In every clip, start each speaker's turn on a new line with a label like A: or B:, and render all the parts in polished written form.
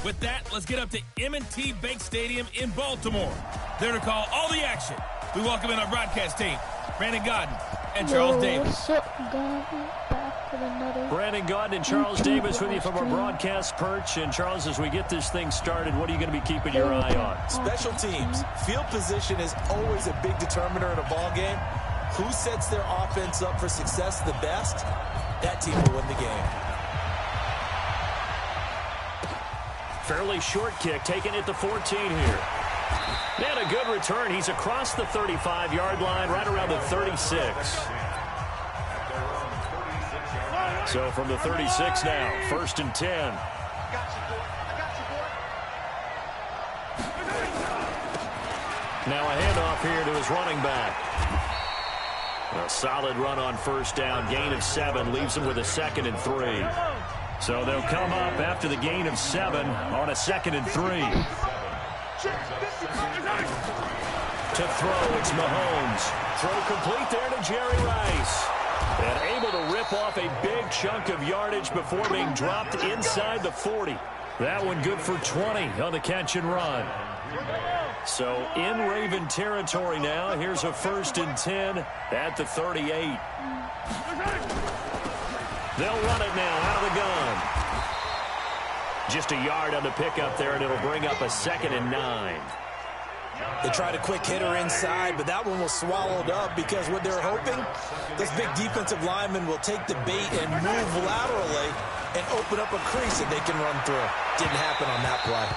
A: With that, let's get up to M&T Bank Stadium in Baltimore. There to call all the action, we welcome in our broadcast team, Brandon Godden and Charles Davis.
B: What's up, guys? Back with another
C: Brandon Godden and Charles Davis with you from our broadcast perch. And Charles, as we get this thing started, what are you going to be keeping your eye on?
D: Special teams. Field position is always a big determiner in a ball game. Who sets their offense up for success the best, that team will win the game.
C: Fairly short kick, taken at the 14 here. And a good return. He's across the 35-yard line, right around the 36. So from the 36 now, 1st and 10. Now a handoff here to his running back. A solid run on 1st down, gain of 7, leaves him with a 2nd and 3. So they'll come up after the gain of 7 on a 2nd and 3. To throw, it's Mahomes. Throw complete there to Jerry Rice. And able to rip off a big chunk of yardage before being dropped inside the 40. That one good for 20 on the catch and run. So in Raven territory now. Here's a 1st and 10 at the 38. They'll run it now out of the gun. Just a yard on the pickup there, and it'll bring up a 2nd and 9.
D: They tried a quick hitter inside, but that one was swallowed up because what they're hoping, this big defensive lineman will take the bait and move laterally and open up a crease that they can run through. Didn't happen on that play.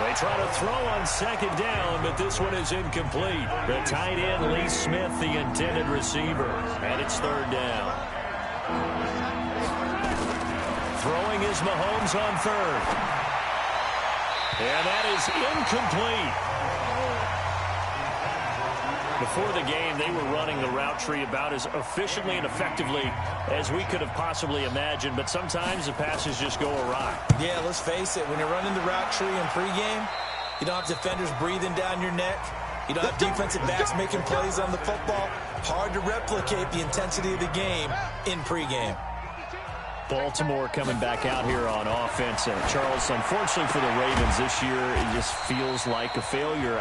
C: They try to throw on 2nd down, but this one is incomplete. The tight end, Lee Smith, the intended receiver. And it's 3rd down. Throwing is Mahomes on 3rd. And that is incomplete. Before the game, they were running the route tree about as efficiently and effectively as we could have possibly imagined, but sometimes the passes just go awry.
D: Yeah, let's face it, when you're running the route tree in pregame, you don't have defenders breathing down your neck. You don't have defensive backs making plays on the football. Hard to replicate the intensity of the game in pregame.
C: Baltimore coming back out here on offense. Charles, unfortunately for the Ravens this year, it just feels like a failure.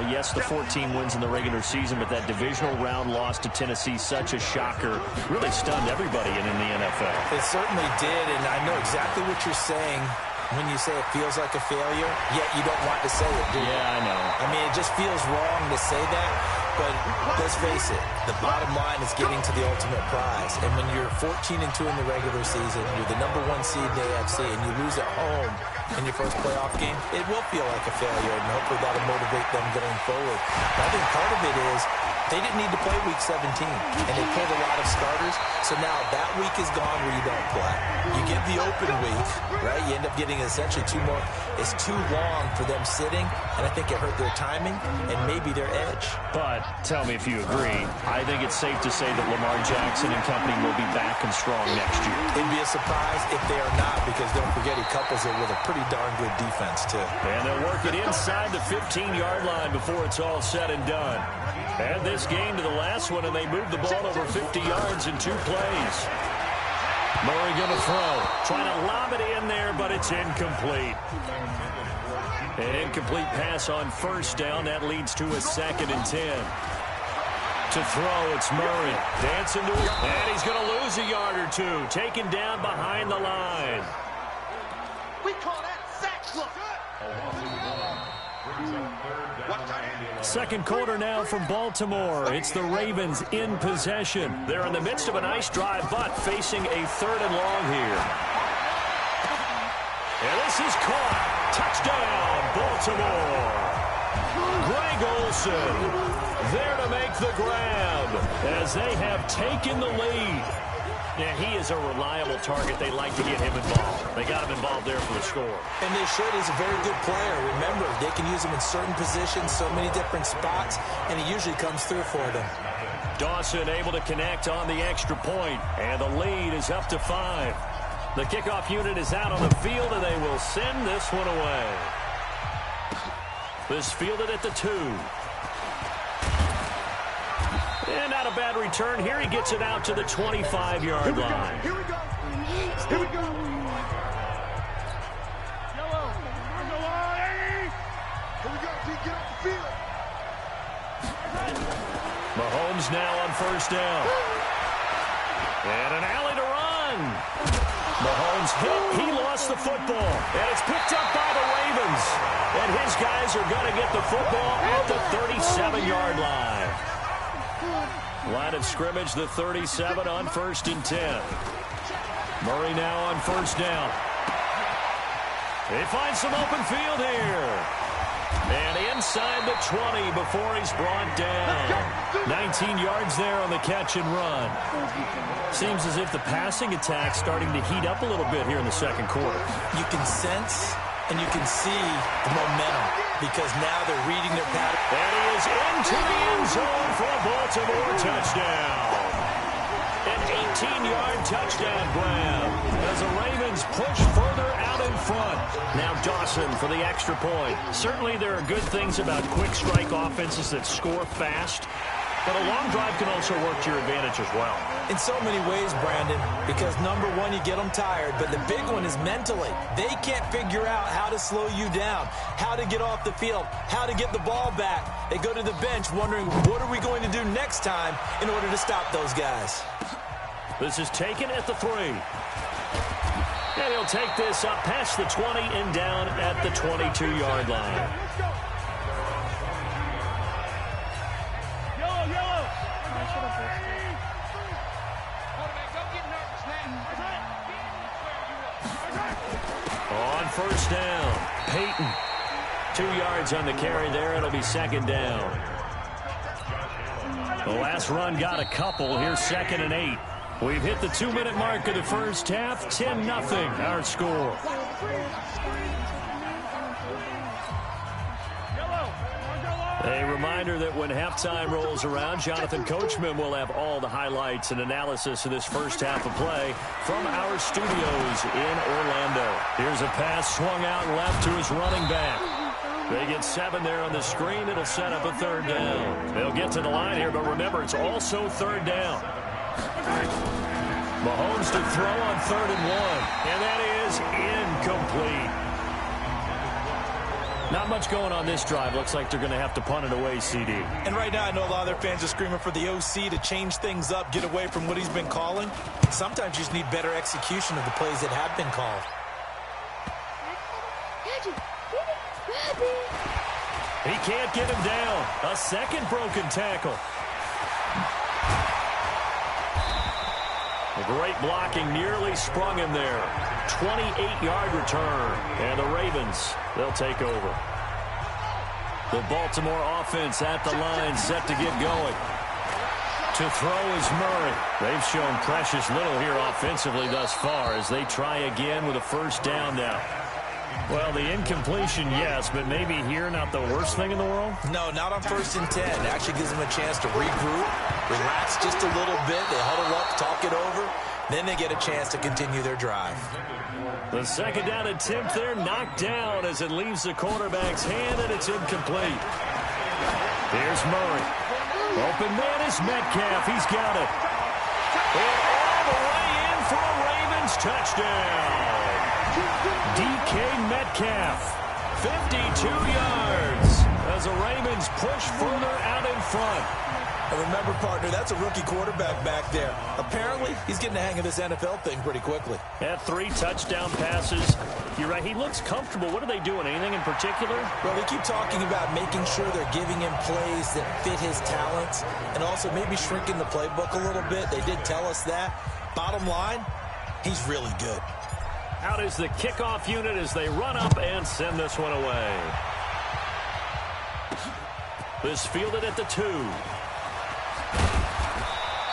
C: Yes, the 14 wins in the regular season, but that divisional round loss to Tennessee, such a shocker, really stunned everybody in the NFL.
D: It certainly did, and I know exactly what you're saying when you say it feels like a failure, yet you don't want to say it, do you?
C: Yeah, I know.
D: I mean, it just feels wrong to say that. But let's face it, the bottom line is getting to the ultimate prize. And when you're 14-2 in the regular season, you're the #1 seed in the AFC, and you lose at home in your first playoff game, it will feel like a failure, and hopefully that'll motivate them going forward. But I think part of it is they didn't need to play Week 17, and they pulled a lot of starters. So now that week is gone where you don't play. You get the open week, right? You end up getting essentially 2 more. It's too long for them sitting, and I think it hurt their timing and maybe their edge.
C: But tell me if you agree, I think it's safe to say that Lamar Jackson and company will be back and strong next year.
D: It'd be a surprise if they are not, because don't forget he couples it with a pretty darn good defense, too.
C: And they'll work it inside the 15-yard line before it's all said and done. Add this game to the last one, and they moved the ball over 50 yards in 2 plays. Murray going to throw. Trying to lob it in there, but it's incomplete. An incomplete pass on 1st down. That leads to a 2nd and 10. To throw, it's Murray. Dancing to it, and he's going to lose a yard or 2. Taken down behind the line.
E: We call that sack look.
C: 2nd quarter now from Baltimore. It's the Ravens in possession. They're in the midst of a nice drive, but facing a 3rd and long here. And this is caught. Touchdown, Baltimore. Greg Olsen there to make the grab as they have taken the lead. Yeah, he is a reliable target. They like to get him involved. They got him involved there for the score.
D: And they should. He's a very good player. Remember, they can use him in certain positions, so many different spots, and he usually comes through for them.
C: Dawson able to connect on the extra point, and the lead is up to 5. The kickoff unit is out on the field, and they will send this one away. This fielded at the 2. And not a bad return. Here he gets it out to the 25-yard line.
E: Here we go. Here we go.
C: Mahomes now on first down. And an alley to run. Mahomes hit. He lost the football. And it's picked up by the Ravens. And his guys are going to get the football at the 37-yard line. Line of scrimmage, the 37 on 1st and 10. Murray now on first down. They find some open field here. And inside the 20 before he's brought down. 19 yards there on the catch and run. Seems as if the passing attack's starting to heat up a little bit here in the second quarter.
D: You can sense and you can see the momentum because now they're reading their pattern.
C: And he is into the end zone for a Baltimore touchdown. An 18-yard touchdown grab as the Ravens push further out in front. Now Dawson for the extra point. Certainly there are good things about quick strike offenses that score fast, but a long drive can also work to your advantage as well.
D: In so many ways, Brandon, because number one, you get them tired, but the big one is mentally. They can't figure out how to slow you down, how to get off the field, how to get the ball back. They go to the bench wondering, what are we going to do next time in order to stop those guys?
C: This is taken at the 3. And he'll take this up past the 20 and down at the 22-yard line. On first down, Peyton. 2 yards on the carry there. It'll be second down. The last run got a couple. Here's 2nd and 8. We've hit the 2-minute mark of the first half. 10-0 our score. A reminder that when halftime rolls around, Jonathan Coachman will have all the highlights and analysis of this first half of play from our studios in Orlando. Here's a pass swung out left to his running back. They get 7 there on the screen. It'll set up a 3rd down. They'll get to the line here, but remember, it's also 3rd down. Mahomes to throw on 3rd and 1, and that is incomplete. Not much going on this drive. Looks like they're going to have to punt it away, CD.
D: And right now, I know a lot of their fans are screaming for the OC to change things up, get away from what he's been calling. Sometimes you just need better execution of the plays that have been called.
C: He can't get him down. A second broken tackle. A great blocking nearly sprung him there. 28-yard return. And the Ravens, they'll take over. The Baltimore offense at the line, set to get going. To throw is Murray. They've shown precious little here offensively thus far as they try again with a first down now. Well, the incompletion, yes, but maybe here not the worst thing in the world?
D: No, not on 1st and 10. It actually gives them a chance to regroup, relax just a little bit. They huddle up, talk it over. Then they get a chance to continue their drive.
C: The second down attempt there knocked down as it leaves the quarterback's hand, and it's incomplete. Here's Murray. Open man is Metcalf. He's got it. And all the way in for a Ravens touchdown. DK Metcalf, 52 yards as the Ravens push further out in front.
D: And remember, partner, that's a rookie quarterback back there. Apparently, he's getting the hang of this NFL thing pretty quickly.
C: Had 3 touchdown passes. You're right, he looks comfortable. What are they doing? Anything in particular?
D: Well, they keep talking about making sure they're giving him plays that fit his talents and also maybe shrinking the playbook a little bit. They did tell us that. Bottom line, he's really good.
C: Out is the kickoff unit as they run up and send this one away. This fielded at the 2.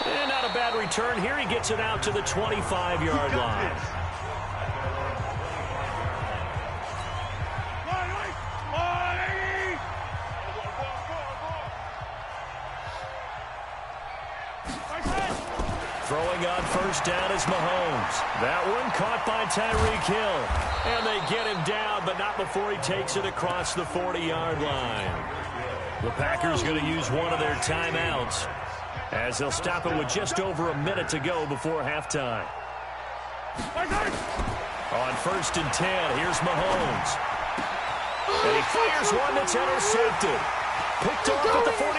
C: And not a bad return here. He gets it out to the 25-yard line. Throwing on first down is Mahomes. That one caught by Tyreek Hill. And they get him down, but not before he takes it across the 40-yard line. The Packers going to use one of their timeouts as they'll stop it with just over a minute to go before halftime. On 1st and 10, here's Mahomes. And he fires one that's intercepted. Picked off at the 49.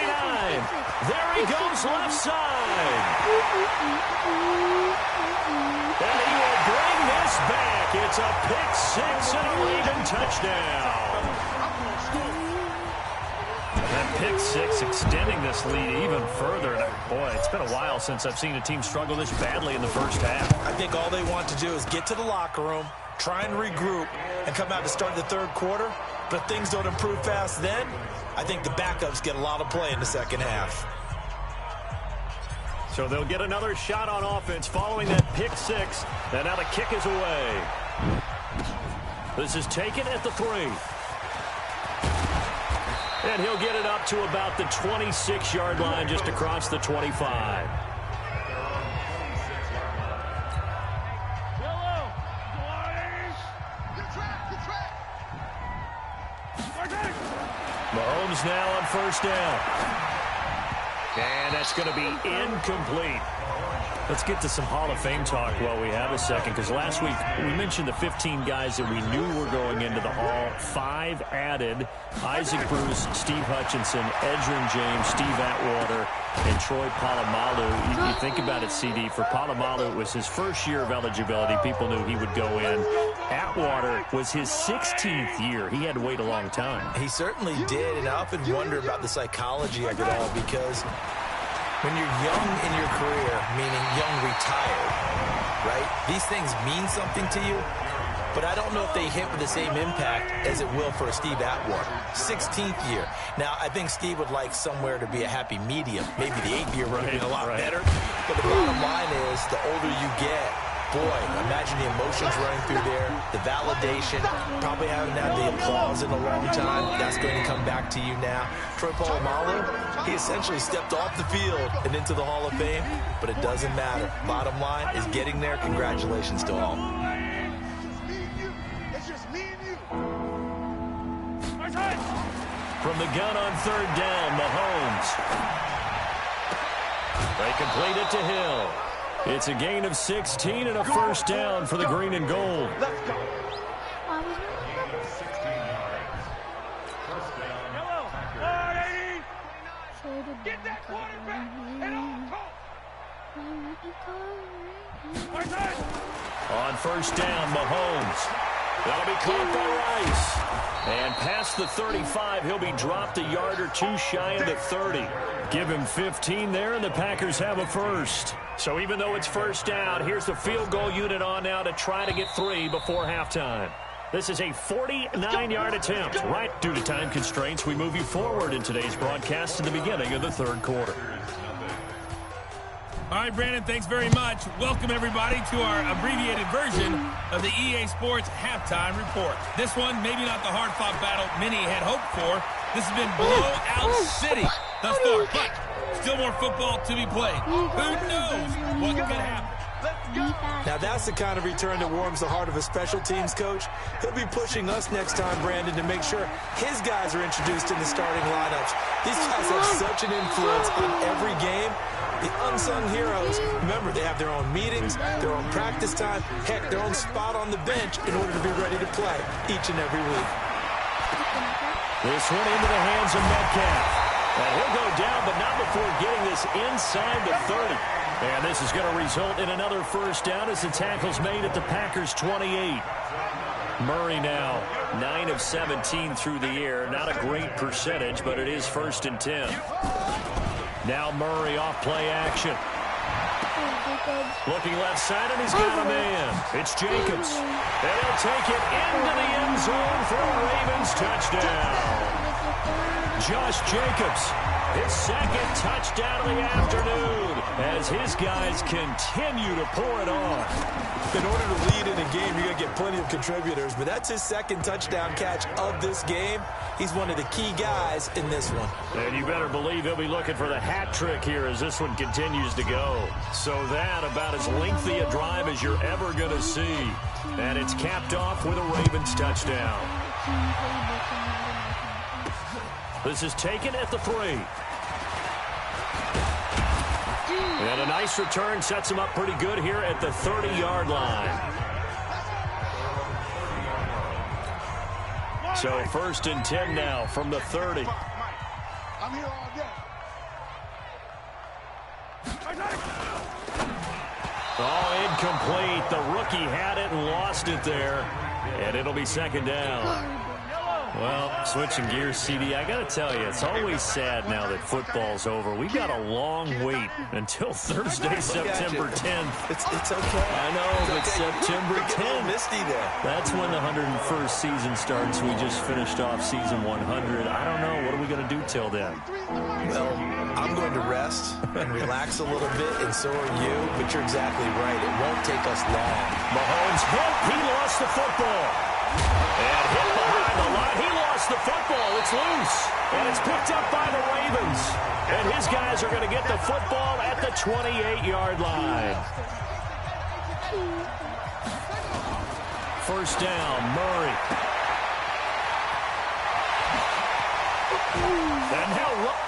C: There he goes left side. And he will bring this back. It's a pick six and a Raven touchdown. That pick six extending this lead even further. Boy, it's been a while since I've seen a team struggle this badly in the first half.
D: I think all they want to do is get to the locker room, try and regroup, and come out to start the third quarter. But if things don't improve fast then, I think the backups get a lot of play in the second half.
C: So they'll get another shot on offense following that pick six. And now the kick is away. This is taken at the 3. And he'll get it up to about the 26-yard line, just across the 25. Mahomes now on first down. And that's going to be incomplete. Let's get to some Hall of Fame talk while we have a second, because last week we mentioned the 15 guys that we knew were going into the Hall. 5 added: Isaac Bruce, Steve Hutchinson, Edgerrin James, Steve Atwater, and Troy Polamalu. You think about it, CD, for Polamalu, it was his first year of eligibility. People knew he would go in. Atwater was his 16th year. He had to wait a long time.
D: He certainly did, and I often wonder about the psychology of it all, because when you're young in your career, meaning young retired, right, these things mean something to you, but I don't know if they hit with the same impact as it will for a Steve Atwater. 16th year. Now, I think Steve would like somewhere to be a happy medium. Maybe the 8th year would have been a lot better. But the bottom line is, the older you get, boy, imagine the emotions running through there, the validation, probably haven't had the applause in a long time. That's going to come back to you now. Troy Polamalu, he essentially stepped off the field and into the Hall of Fame, but it doesn't matter. Bottom line is getting there. Congratulations to all.
C: From the gun on third down, Mahomes. They complete it to Hill. It's a gain of 16 and a first down for the green and gold.
E: Let's go. Get that quarterback and
C: on first down, Mahomes. That'll be caught by Rice. And past the 35, he'll be dropped a yard or two shy of the 30. Give him 15 there, and the Packers have a first. So even though it's first down, here's the field goal unit on now to try to get 3 before halftime. This is a 49-yard attempt. Right, due to time constraints, we move you forward in today's broadcast to the beginning of the third quarter.
A: All right, Brandon, thanks very much. Welcome, everybody, to our abbreviated version of the EA Sports Halftime Report. This one, maybe not the hard-fought battle many had hoped for. This has been blowout city thus far, but still more football to be played. Who knows what could happen?
D: Now, that's the kind of return that warms the heart of a special teams coach. He'll be pushing us next time, Brandon, to make sure his guys are introduced in the starting lineups. These guys have such an influence on every game. The unsung heroes, remember, they have their own meetings, their own practice time, heck, their own spot on the bench in order to be ready to play each and every week.
C: This one into the hands of Metcalf. And he'll go down, but not before getting this inside the 30. And this is going to result in another first down as the tackle's made at the Packers' 28. Murray now 9 of 17 through the air. Not a great percentage, but it is 1st and 10. Now Murray off play action. Looking left side, and he's got a man. It's Jacobs. And he'll take it into the end zone for a Ravens touchdown. Josh Jacobs, his second touchdown of the afternoon, as his guys continue to pour it on.
D: In order to lead in a game, you're going to get plenty of contributors, but that's his second touchdown catch of this game. He's one of the key guys in this one.
C: And you better believe he'll be looking for the hat trick here as this one continues to go. So that about as lengthy a drive as you're ever going to see. And it's capped off with a Ravens touchdown. This is taken at the 3. And a nice return sets him up pretty good here at the 30-yard line. So 1st and 10 now from the 30.
E: I'm here all day.
C: Oh, incomplete. The rookie had it and lost it there. And it'll be second down. Well, switching gears, CD, I got to tell you, it's always sad now that football's over. We've got a long wait until Thursday, September 10th.
D: It's okay.
C: I know, but September 10th.
D: Misty there.
C: That's when the 101st season starts. We just finished off season 100. I don't know. What are we going to do till then?
D: Well, I'm going to rest and relax a little bit, and so are you. But you're exactly right. It won't take us long.
C: Mahomes hit. He lost the football. And hit behind the line. He lost the football. It's loose. And it's picked up by the Ravens. And his guys are going to get the football at the 28-yard line. First down, Murray.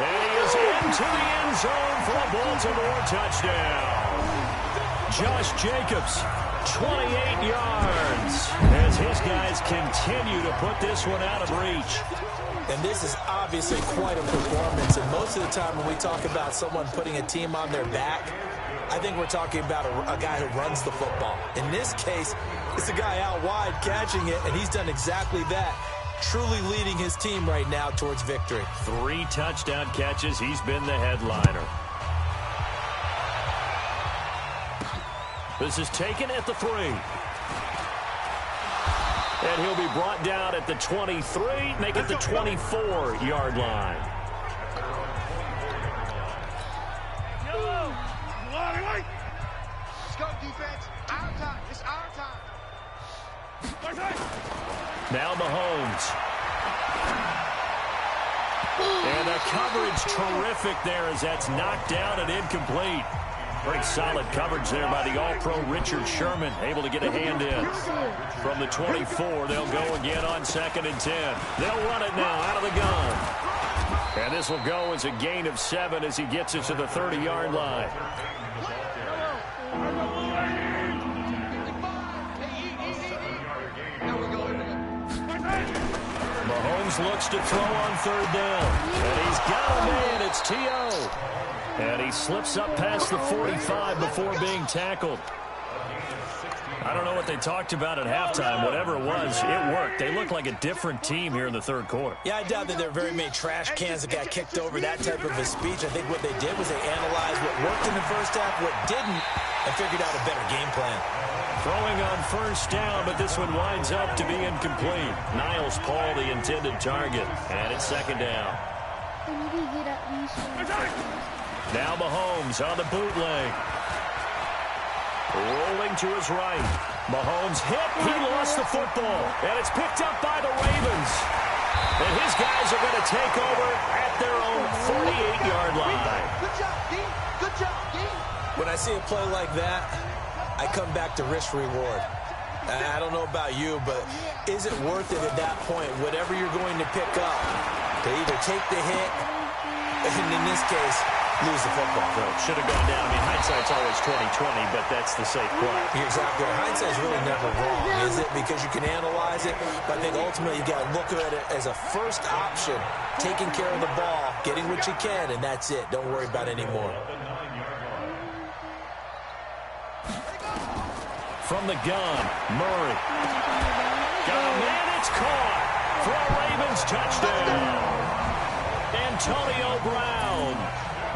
C: And he is into the end zone for a Baltimore touchdown. Josh Jacobs, 28 yards, as his guys continue to put this one out of reach.
D: And this is obviously quite a performance. And most of the time when we talk about someone putting a team on their back, I think we're talking about a guy who runs the football. In this case, it's a guy out wide catching it, and he's done exactly that. Truly leading his team right now towards victory.
C: 3 touchdown catches. He's been the headliner. This is taken at the 3. And he'll be brought down at the 23, make it the 24-yard line.
E: Let's go, defense. Our time. It's our time.
C: Now Mahomes. And the coverage terrific there as that's knocked down and incomplete. Very solid coverage there by the All-Pro Richard Sherman, able to get a hand in. From the 24, they'll go again on 2nd and 10. They'll run it now out of the gun. And this will go as a gain of 7 as he gets it to the 30-yard line. Mahomes looks to throw on 3rd down. And he's got a man. It's T.O. And he slips up past the 45 before being tackled. I don't know what they talked about at halftime. Whatever it was, it worked. They look like a different team here in the 3rd quarter.
D: Yeah, I doubt that there are very many trash cans that got kicked over that type of a speech. I think what they did was they analyzed what worked in the first half, what didn't, and figured out a better game plan.
C: Throwing on 1st down, but this one winds up to be incomplete. Niles Paul, the intended target, and it's 2nd down. Now Mahomes on the bootleg. Rolling to his right. Mahomes hit. He lost the football. And it's picked up by the Ravens. And his guys are going to take over at their own 48-yard line.
E: Good job, D. Good job, D.
D: When I see a play like that, I come back to risk-reward. I don't know about you, but is it worth it at that point, whatever you're going to pick up, to either take the hit, and in this case, lose the football?
C: Well, should have gone down. I mean, hindsight's always 20/20, but that's the safe play.
D: You're exactly right. Hindsight's really never wrong, is it? Because you can analyze it, but I think ultimately you got to look at it as a first option, taking care of the ball, getting what you can, and that's it. Don't worry about any more.
C: From the gun, Murray. Got a man, it's caught for a Ravens touchdown. Antonio Brown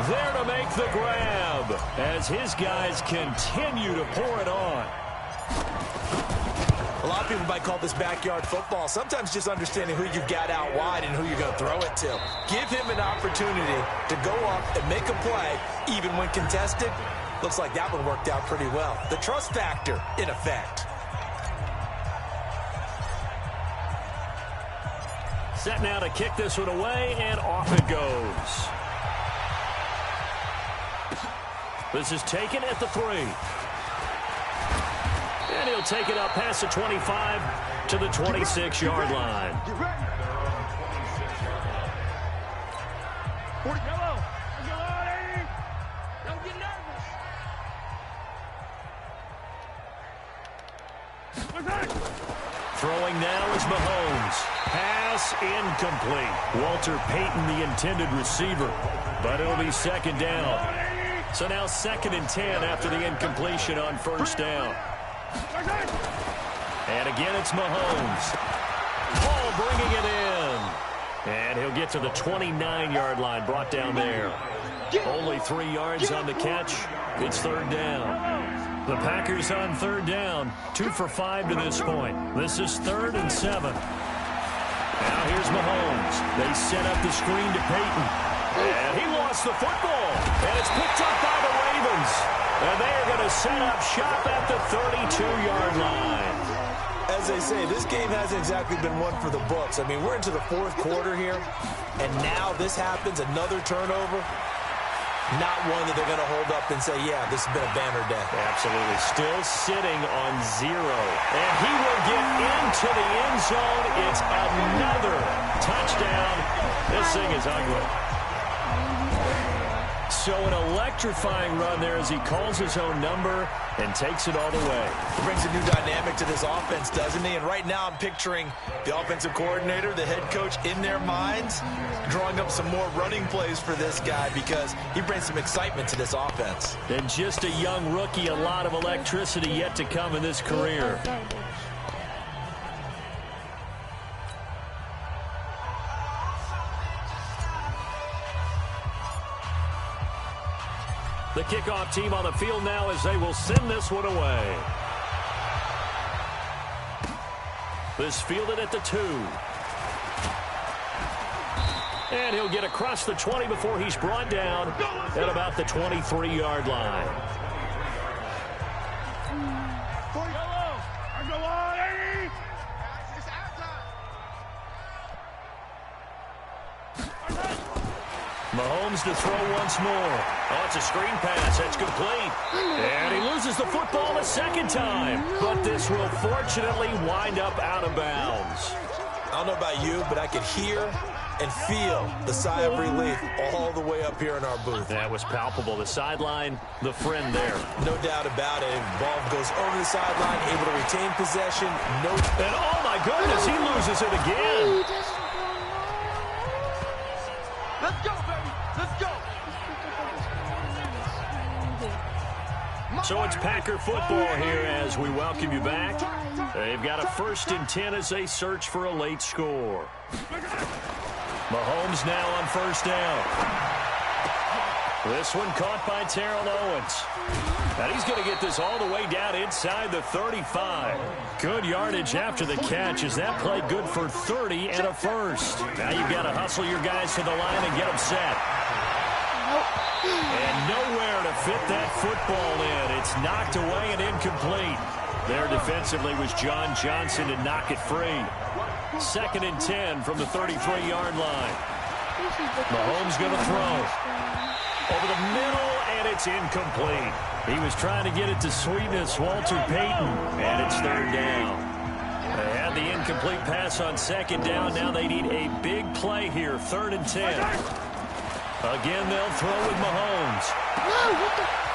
C: there to make the grab as his guys continue to pour it on.
D: A lot of people might call this backyard football. Sometimes just understanding who you've got out wide and who you're going to throw it to. Give him an opportunity to go up and make a play, even when contested. Looks like that one worked out pretty well. The trust factor in effect.
C: Set now to kick this one away, and off it goes. This is taken at the 3. And he'll take it up past the 25 to the 26-yard line. Throwing now is Mahomes. Pass incomplete. Walter Payton, the intended receiver, but it'll be second down. So now 2nd and 10 after the incompletion on first down. And again, it's Mahomes. Paul bringing it in. And he'll get to the 29-yard line, brought down there. Only 3 yards on the catch. It's third down. The Packers on third down. 2 for 5 to this point. This is 3rd and 7. Now here's Mahomes. They set up the screen to Payton. And he lost the football. And it's picked up by the Ravens. And they are going to set up shop at the 32-yard line.
D: As they say, this game hasn't exactly been one for the books. I mean, we're into the 4th quarter here, and now this happens, another turnover. Not one that they're going to hold up and say, yeah, this has been a banner day.
C: Absolutely. Still sitting on 0. And he will get into the end zone. It's another touchdown. This thing is ugly. So an electrifying run there as he calls his own number and takes it all the way.
D: He brings a new dynamic to this offense, doesn't he? And right now I'm picturing the offensive coordinator, the head coach in their minds, drawing up some more running plays for this guy because he brings some excitement to this offense.
C: And just a young rookie, a lot of electricity yet to come in this career. The kickoff team on the field now as they will send this one away. This fielded at the 2. And he'll get across the 20 before he's brought down at about the 23-yard line. Mahomes to throw once more. Oh, it's a screen pass. That's complete. And he loses the football a second time. But this will fortunately wind up out of bounds.
D: I don't know about you, but I could hear and feel the sigh of relief all the way up here in our booth.
C: That was palpable. The sideline, the friend there.
D: No doubt about it. Ball goes over the sideline, able to retain possession.
C: And oh my goodness, he loses it again.
E: Let's go, baby. Let's go.
C: So it's Packer football here as we welcome you back. They've got a 1st and 10 as they search for a late score. Mahomes now on first down. This one caught by Terrell Owens. And he's going to get this all the way down inside the 35. Good yardage after the catch. Is that play good for 30 and a first? Now you've got to hustle your guys to the line and get them set. And nowhere to fit that football in. It's knocked away and incomplete. There defensively was John Johnson to knock it free. 2nd and 10 from the 33-yard line. Mahomes going to throw. Over the middle, and it's incomplete. He was trying to get it to sweetness, Walter Payton, and it's 3rd down. They had the incomplete pass on 2nd down. Now they need a big play here, 3rd and 10. Again, they'll throw with Mahomes.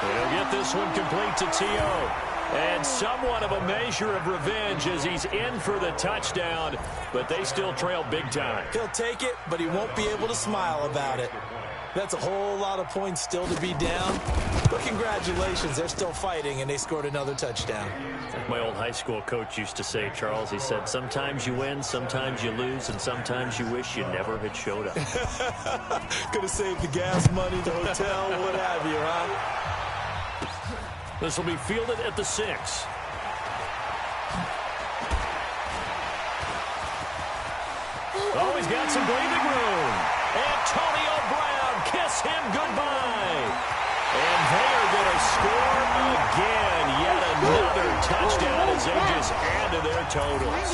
C: They'll get this one complete to T.O. And somewhat of a measure of revenge as he's in for the touchdown, but they still trail big time.
D: He'll take it, but he won't be able to smile about it. That's a whole lot of points still to be down. But congratulations, they're still fighting, and they scored another touchdown.
C: Like my old high school coach used to say, Charles, he said, sometimes you win, sometimes you lose, and sometimes you wish you never had showed up.
D: Could have saved the gas money, the hotel, what have you, huh?
C: This will be fielded at the 6. Oh, he's got some breathing room. Antonio Brown, kiss him goodbye. And they are going to score again. Yet another touchdown as they just add to their totals.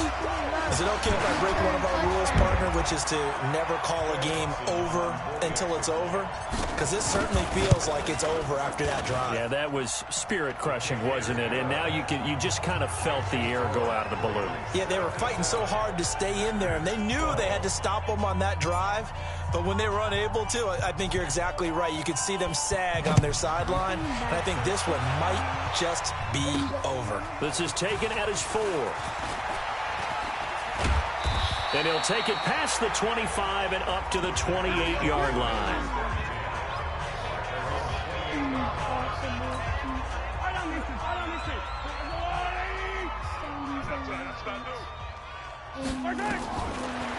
D: Is it okay if I break one of our rules, partner, which is to never call a game over until it's over? Because this certainly feels like it's over after that drive.
C: Yeah, that was spirit-crushing, wasn't it? And now you just kind of felt the air go out of the balloon.
D: Yeah, they were fighting so hard to stay in there, and they knew they had to stop them on that drive. But when they were unable to, I think you're exactly right. You could see them sag on their sideline, and I think this one might just be over.
C: This is taken at his 4. And he'll take it past the 25 and up to the 28-yard line.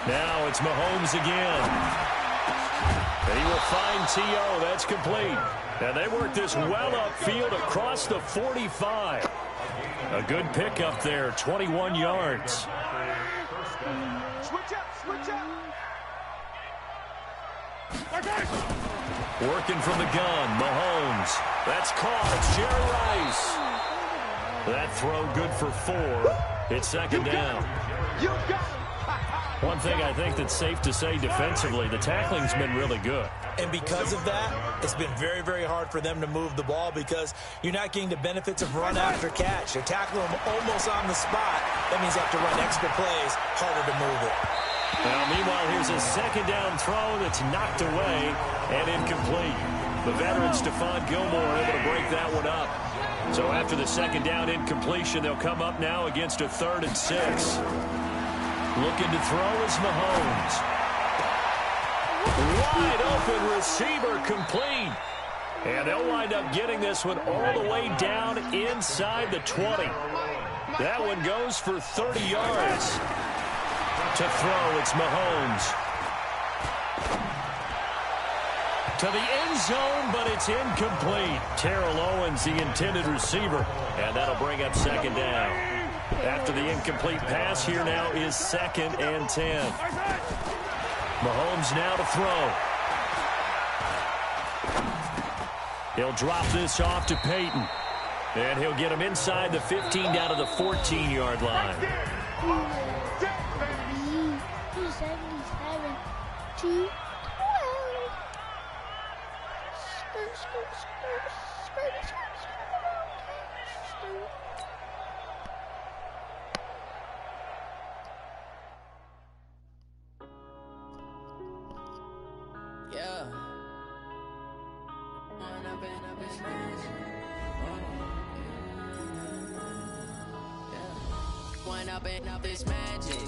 C: Now it's Mahomes again. And he will find T.O. That's complete. And they work this well upfield across the 45. A good pickup there, 21 yards. Working from the gun, Mahomes. That's caught. It's Jerry Rice. That throw good for 4. It's second down. One thing I think that's safe to say defensively, the tackling's been really good.
D: And because of that, it's been very, very hard for them to move the ball because you're not getting the benefits of run after catch. You're tackling them almost on the spot. That means you have to run extra plays, harder to move it.
C: Now, meanwhile, here's a second down throw that's knocked away and incomplete. The veteran Stephon Gilmore able to break that one up. So after the second down incompletion, they'll come up now against a 3rd and 6. Looking to throw is Mahomes. Wide open receiver complete. And they'll wind up getting this one all the way down inside the 20. That one goes for 30 yards. To throw, it's Mahomes. To the end zone, but it's incomplete. Terrell Owens, the intended receiver. And that'll bring up second down. After the incomplete pass, here now is 2nd and 10. Mahomes now to throw. He'll drop this off to Peyton. And he'll get him inside the 15 down to the 14-yard line.
B: 277 to 12.
F: Yeah. One up and up is magic.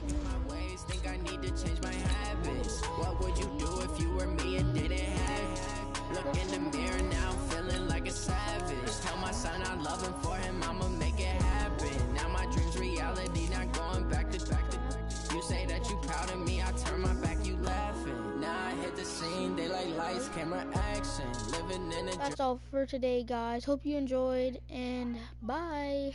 F: My ways, think I need to change my habits. What would you do if you were me and didn't have it? Look in the mirror now, I'm feeling like a savage. Tell my son I love him, for him I'ma make it happen. Now my dream's reality, not going back to. You say that you proud of me, I turn my back, you laughing. Now I hit the scene, they like lights, camera, action. Living in a.
B: That's all for today, guys. Hope you enjoyed, and bye.